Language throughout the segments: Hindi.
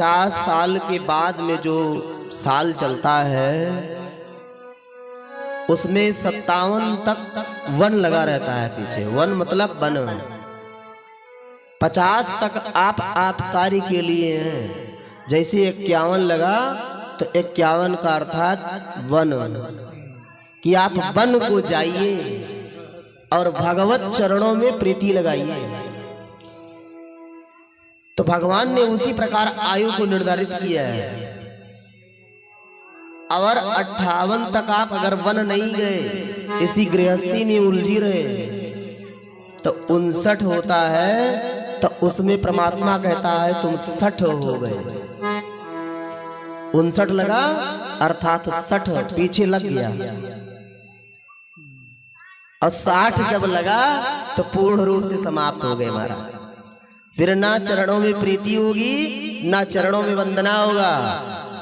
50 साल के बाद में जो साल चलता है उसमें 57 तक वन लगा रहता है पीछे। वन मतलब वन। 50 तक आप कार्य के लिए हैं। जैसे 51 लगा तो 51 का अर्थात वन, कि आप वन को जाइए और भगवत चरणों में प्रीति लगाइए। तो भगवान ने उसी प्रकार आयु को निर्धारित किया है। और 58 तक आप अगर वन नहीं गए, इसी गृहस्थी में उलझी रहे, तो 59 होता है, तो उसमें परमात्मा कहता है तुम 60 हो गए। 59 लगा अर्थात 60 पीछे लग गया, और 60 जब लगा तो पूर्ण रूप से समाप्त हो गए महाराज। फिर ना चरणों में प्रीति होगी, ना चरणों में वंदना होगा।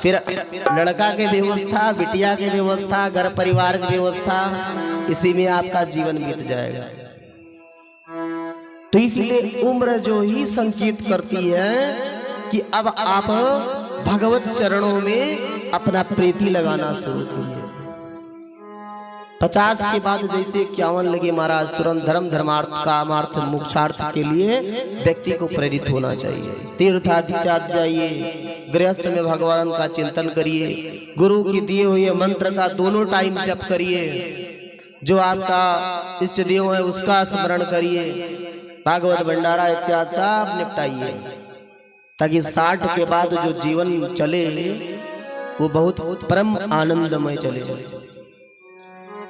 फिर लड़का के व्यवस्था, बिटिया के व्यवस्था, घर परिवार की व्यवस्था, इसी में आपका जीवन बीत जाएगा। तो इसीलिए उम्र जो ही संकेत करती है कि अब आप भगवत चरणों में अपना प्रीति लगाना शुरू कीजिए। 50 के बाद जैसे 51 लगे महाराज, तुरंत धर्म धर्मार्थ कामार्थ मोक्षार्थ के लिए व्यक्ति को प्रेरित होना चाहिए। तीर्थाधिकार जाइए, गृहस्थ में भगवान का चिंतन करिए, गुरु की दिए हुए मंत्र का दोनों टाइम जप करिए, जो आपका इष्ट देव है उसका स्मरण करिए, भागवत भंडारा इत्यादि सब निपटाइए, ताकि 60 के बाद जो जीवन चले वो बहुत परम आनंदमय चले।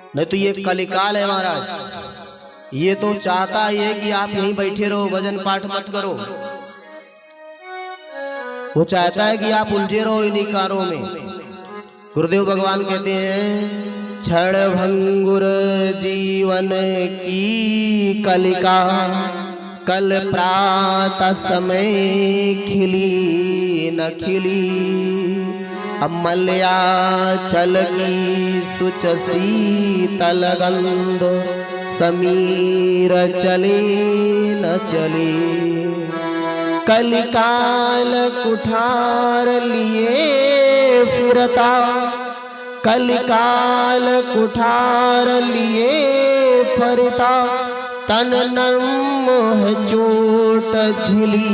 नहीं तो ये कलिकाल है महाराज, ये तो चाहता है कि आप यहीं बैठे रहो, भजन पाठ मत करो। वो चाहता है कि आप उलझे रहो इन्हीं कारों में। गुरुदेव भगवान कहते हैं, क्षण भंगुर जीवन की कलिका, कल प्रातः समय खिली न खिली, अमल्या चल की सुच शीतल गंध, समीर चले न चले, कलिकाल कुठार लिए फिरता, कलिकाल कुठार लिए फरता, तन नर्म है चोट झिली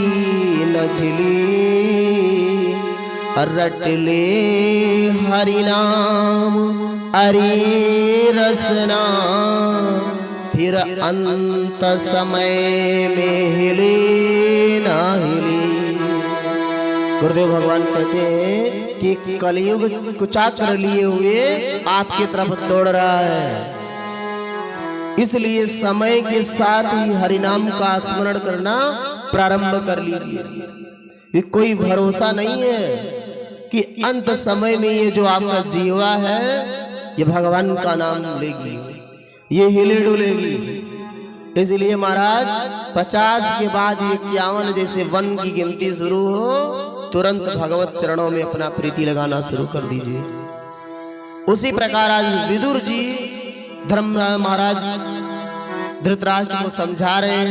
न झिली, रट ले हरि नाम अरे रसना, फिर अंत समय में हिले ना हिले। गुरुदेव भगवान कहते हैं कि कलयुग कुचाक्र लिए हुए आपकी तरफ दौड़ रहा है, इसलिए समय के साथ ही हरिनाम का स्मरण करना प्रारंभ कर लीजिए। कोई भरोसा नहीं है कि अंत समय में ये जो आपका जीवा है ये भगवान का नाम लेगी, ये हिले डुलेगी। इसलिए महाराज 50 के बाद 51 जैसे वन की गिनती शुरू हो, तुरंत भगवत चरणों में अपना प्रीति लगाना शुरू कर दीजिए। उसी प्रकार आज विदुर जी धर्मराज महाराज धृतराष्ट्र को समझा रहे हैं।